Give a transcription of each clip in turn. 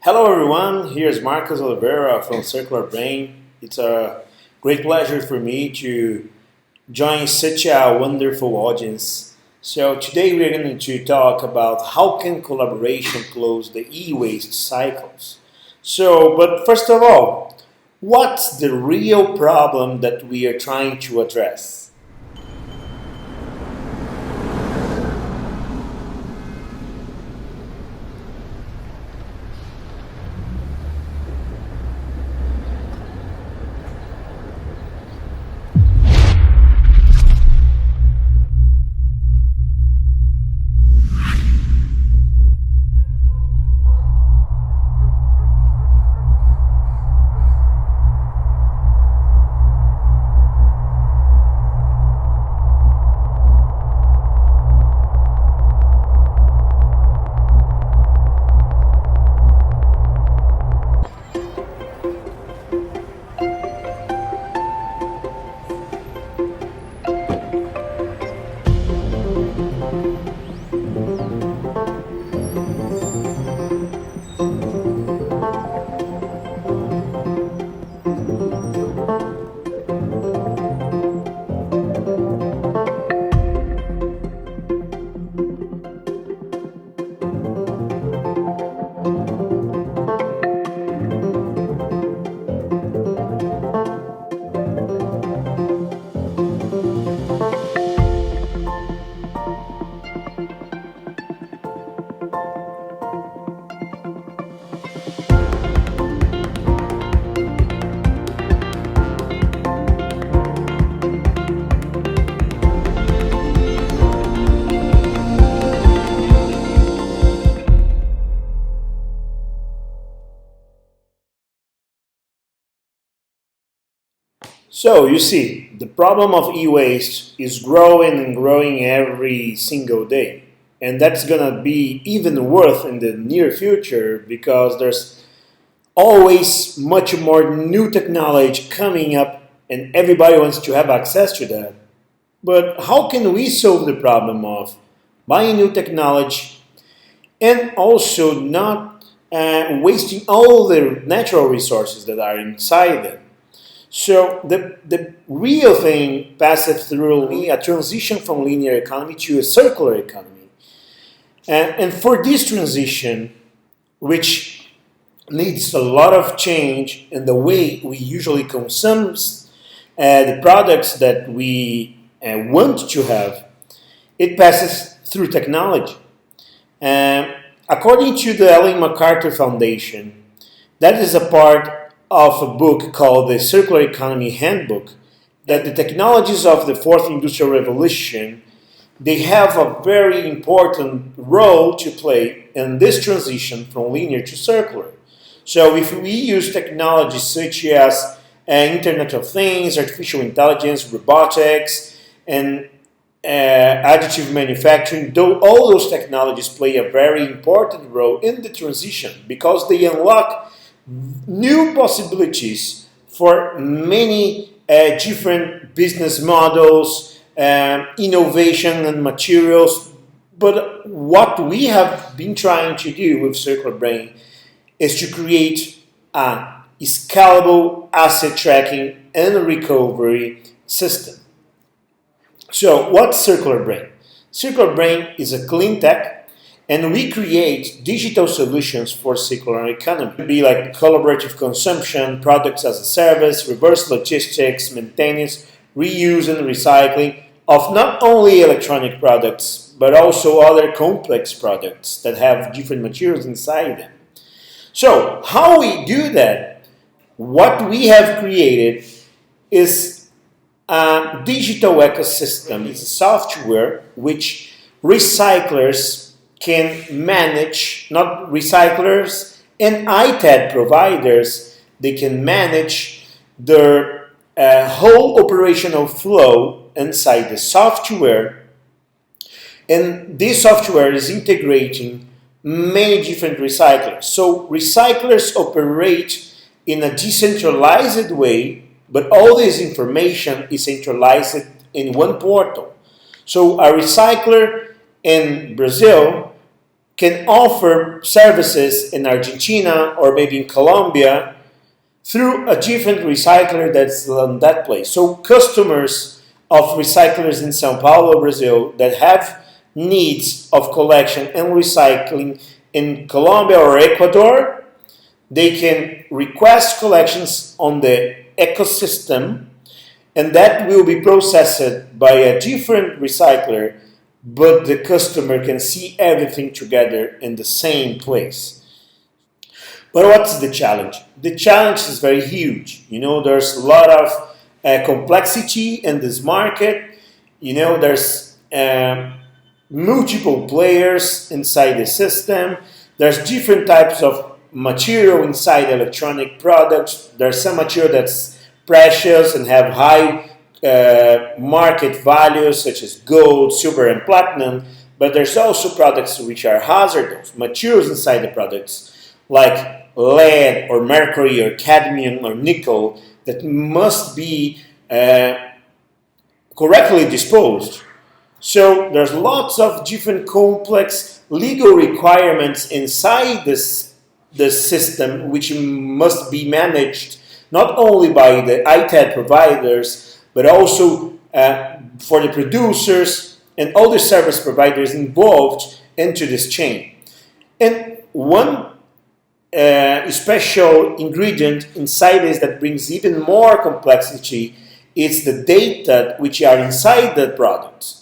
Hello everyone, here's Marcus Oliveira from Circular Brain. It's a great pleasure for me to join such a wonderful audience. So today we're going to talk about how can collaboration close the e-waste cycles. But first of all, what's the real problem that we are trying to address? So you see, the problem of e-waste is growing and growing every single day. And that's gonna be even worse in the near future because there's always much more new technology coming up and everybody wants to have access to that. But how can we solve the problem of buying new technology and also not wasting all the natural resources that are inside them? So the real thing passes through a transition from linear economy to a circular economy. And for this transition, which needs a lot of change in the way we usually consume the products that we want to have, it passes through technology. According to the Ellen MacArthur Foundation, that is a part of a book called the Circular Economy Handbook, that the technologies of the fourth industrial revolution, they have a very important role to play in this transition from linear to circular. So if we use technologies such as Internet of Things, artificial intelligence, robotics, and additive manufacturing, all those technologies play a very important role in the transition because they unlock new possibilities for many different business models, innovation and materials. But what we have been trying to do with Circular Brain is to create a scalable asset tracking and recovery system. So what's Circular Brain? Circular Brain is a clean tech, and we create digital solutions for circular economy. It could be like collaborative consumption, products as a service, reverse logistics, maintenance, reuse and recycling of not only electronic products, but also other complex products that have different materials inside them. So how we do that? What we have created is a digital ecosystem. It's a software which recyclers can manage, not recyclers and ITAD providers, they can manage their whole operational flow inside the software. And this software is integrating many different recyclers. So recyclers operate in a decentralized way, but all this information is centralized in one portal. So a recycler in Brazil can offer services in Argentina or maybe in Colombia through a different recycler that's on that place. So customers of recyclers in Sao Paulo, Brazil, that have needs of collection and recycling in Colombia or Ecuador, they can request collections on the ecosystem, and that will be processed by a different recycler, but the customer can see everything together in the same place. But what's the challenge? The challenge is very huge. There's a lot of complexity in this market. There's multiple players inside the system. There's different types of material inside electronic products. There's some material that's precious and have high market values, such as gold, silver, and platinum. But there's also products which are hazardous, materials inside the products, like lead or mercury or cadmium or nickel, that must be correctly disposed. So there's lots of different complex legal requirements inside this system, which must be managed not only by the ITAD providers, but also for the producers and all the service providers involved into this chain. And one special ingredient inside this that brings even more complexity is the data which are inside the product.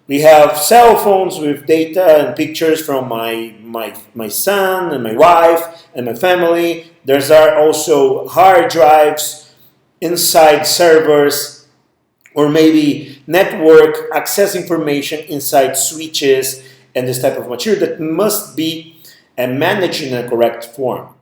We have cell phones with data and pictures from my son and my wife and my family. There's also hard drives inside servers, or maybe network access information inside switches, and this type of material that must be managed in a correct form.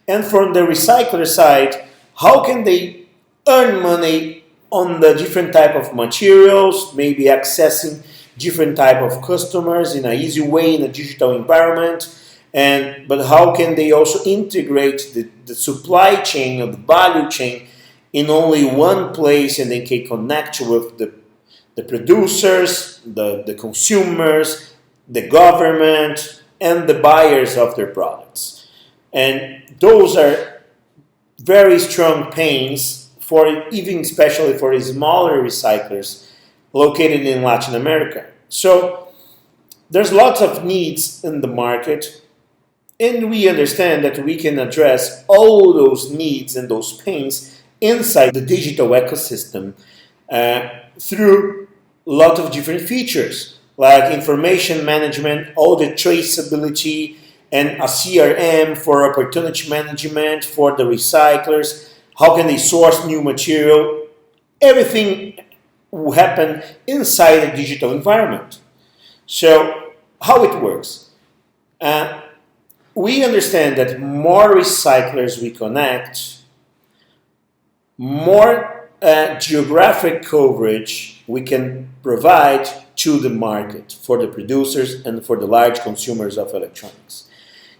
And from the recycler side, how can they earn money on the different type of materials, maybe accessing different type of customers in an easy way in a digital environment, but how can they also integrate the supply chain or the value chain in only one place, and they can connect with the producers, the consumers, the government, and the buyers of their products. And those are very strong pains for even especially for the smaller recyclers located in Latin America. So there's lots of needs in the market, and we understand that we can address all those needs and those pains inside the digital ecosystem through a lot of different features, like information management, all the traceability, and a CRM for opportunity management for the recyclers. How can they source new material? Everything will happen inside a digital environment. So how it works? We understand that more recyclers we connect, more geographic coverage we can provide to the market for the producers and for the large consumers of electronics.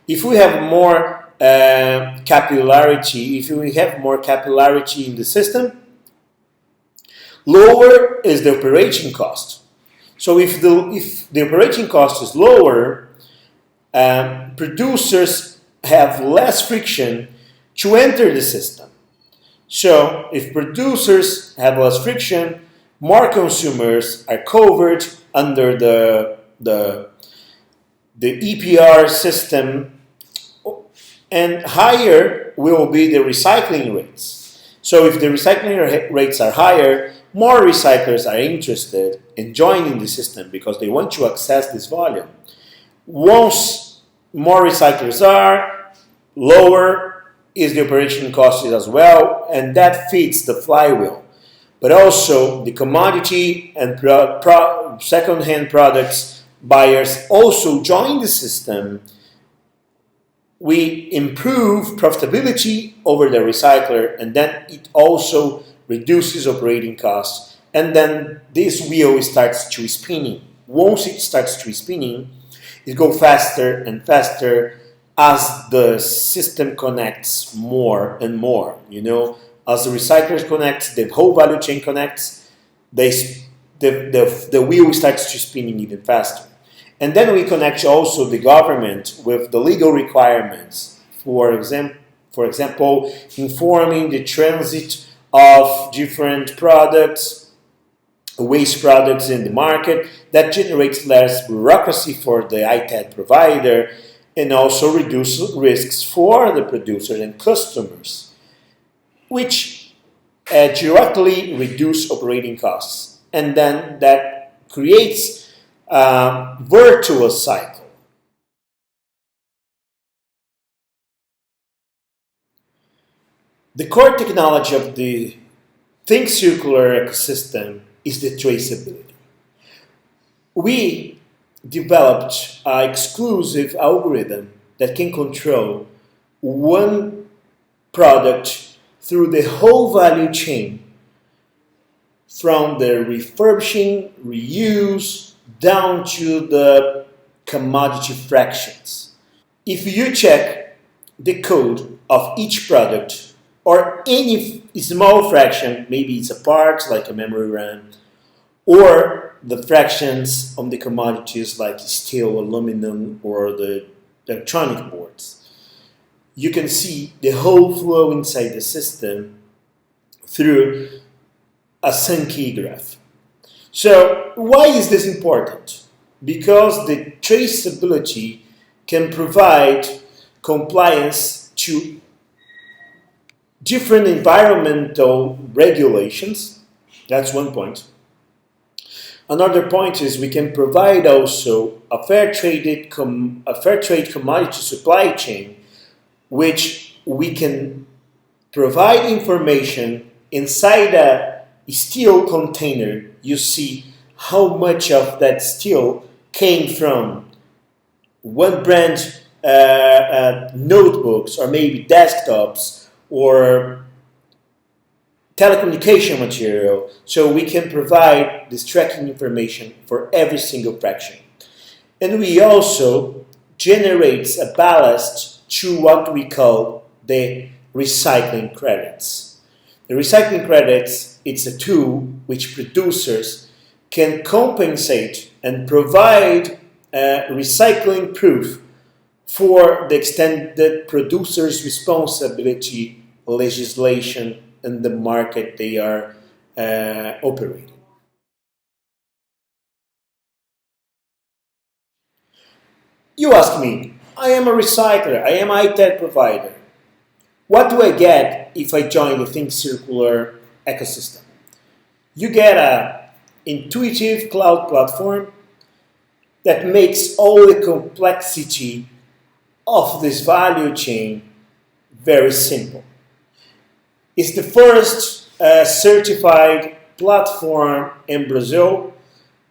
If we have more capillarity, in the system, lower is the operating cost. So if the operating cost is lower, producers have less friction to enter the system. So if producers have less friction, more consumers are covered under the EPR system, and higher will be the recycling rates. So if the recycling rates are higher, more recyclers are interested in joining the system because they want to access this volume. Once more recyclers are, lower is the operation cost as well, and that feeds the flywheel. But also the commodity and second-hand products buyers also join the system. We improve profitability over the recycler, and then it also reduces operating costs, and then this wheel starts to spinning. Once it starts to spinning, it goes faster and faster as the system connects more and more. As the recyclers connect, the whole value chain connects, the the wheel starts to spinning even faster. And then we connect also the government with the legal requirements. For example, informing the transit of different products, waste products in the market. That generates less bureaucracy for the ITAD provider and also reduce risks for the producers and customers, which directly reduce operating costs. And then that creates a virtuous cycle. The core technology of the Think Circular ecosystem is the traceability. We developed an exclusive algorithm that can control one product through the whole value chain, from the refurbishing, reuse, down to the commodity fractions. If you check the code of each product or any small fraction, maybe it's a part like a memory RAM, or the fractions on the commodities like steel, aluminum, or the electronic boards, you can see the whole flow inside the system through a Sankey graph. So why is this important? Because the traceability can provide compliance to different environmental regulations. That's one point. Another point is we can provide also a fair trade commodity supply chain, which we can provide information inside a steel container. You see how much of that steel came from one brand notebooks or maybe desktops or telecommunication material, so we can provide this tracking information for every single fraction. And we also generate a ballast to what we call the recycling credits. The recycling credits, it's a tool which producers can compensate and provide recycling proof for the extended producer's responsibility legislation in the market they are operating. You ask me, I am a recycler, I am an ITAD provider. What do I get if I join the Think Circular ecosystem? You get an intuitive cloud platform that makes all the complexity of this value chain very simple. It's the first certified platform in Brazil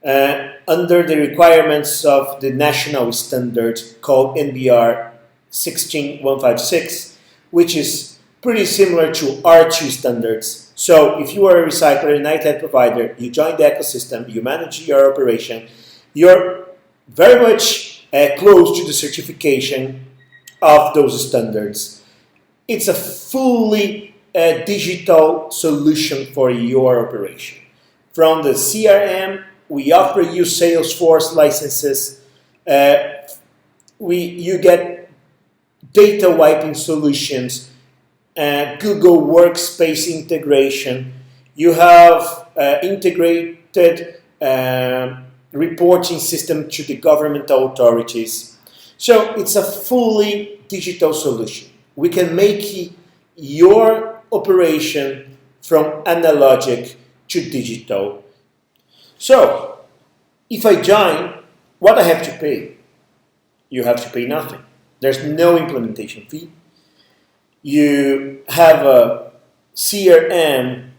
under the requirements of the national standard called NBR 16156, which is pretty similar to R2 standards. So if you are a recycler and ITAD provider, you join the ecosystem, you manage your operation, you're very much close to the certification of those standards. It's a fully digital solution for your operation. From the CRM, we offer you Salesforce licenses. You get data wiping solutions, Google Workspace integration. You have integrated reporting system to the government authorities. So it's a fully digital solution. We can make your operation from analogic to digital. So if I join, what I have to pay? You have to pay nothing. There's no implementation fee. You have a CRM,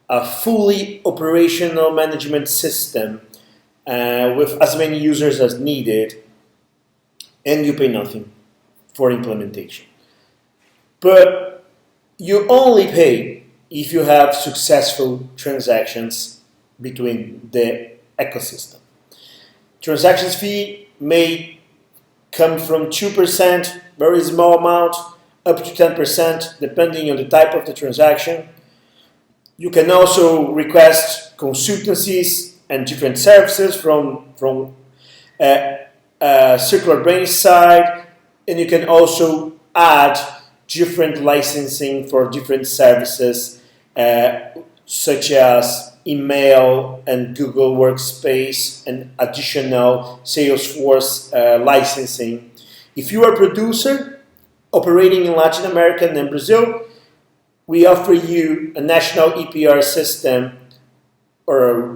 a fully operational management system with as many users as needed, and you pay nothing for implementation. But you only pay if you have successful transactions between the ecosystem. Transactions fee may come from 2%, very small amount, up to 10%, depending on the type of the transaction. You can also request consultancies and different services from circular brain side, and you can also add different licensing for different services, such as email and Google Workspace and additional Salesforce licensing. If you are a producer operating in Latin America and Brazil, we offer you a national EPR system, or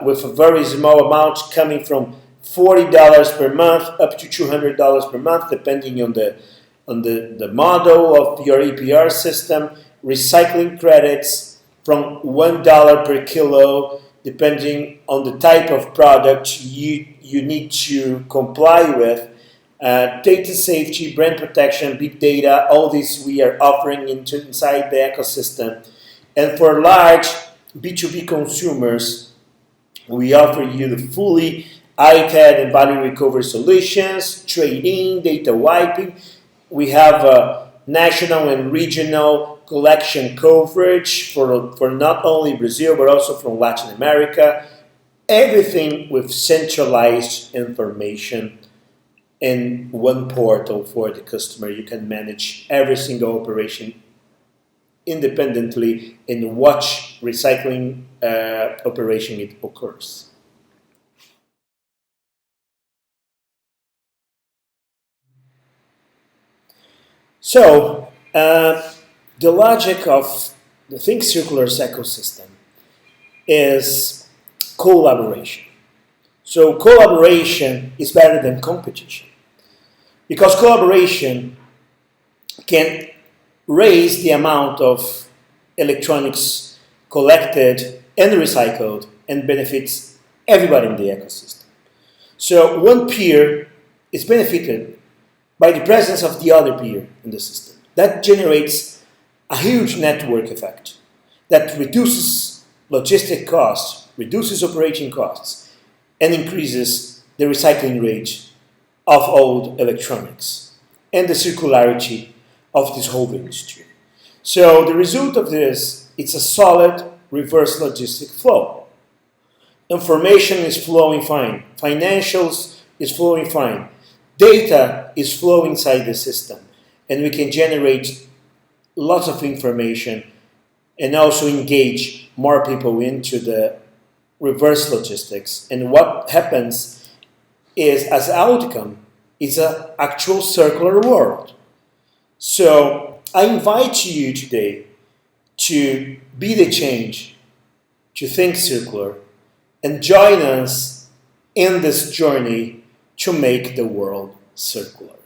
with a very small amount coming from $40 per month up to $200 per month, depending on the model of your EPR system. Recycling credits from $1 per kilo, depending on the type of product you need to comply with. Data safety, brand protection, big data, all this we are offering inside the ecosystem. And for large B2B consumers, we offer you the fully ITAD and value recovery solutions, trading, data wiping. We have national and regional collection coverage for not only Brazil, but also from Latin America. Everything with centralized information in one portal for the customer. You can manage every single operation independently in which recycling operation it occurs. So, the logic of the Think Circular's ecosystem is collaboration. So, collaboration is better than competition, because collaboration can raise the amount of electronics collected and recycled and benefits everybody in the ecosystem. So one peer is benefited by the presence of the other peer in the system. That generates a huge network effect that reduces logistic costs, reduces operating costs, and increases the recycling rate of old electronics and the circularity of this whole industry. So the result of this, it's a solid reverse logistic flow. Information is flowing fine. Financials is flowing fine. Data is flowing inside the system. And we can generate lots of information and also engage more people into the reverse logistics. And what happens is, as an outcome, is an actual circular world. So I invite you today to be the change, to think circular, and join us in this journey to make the world circular.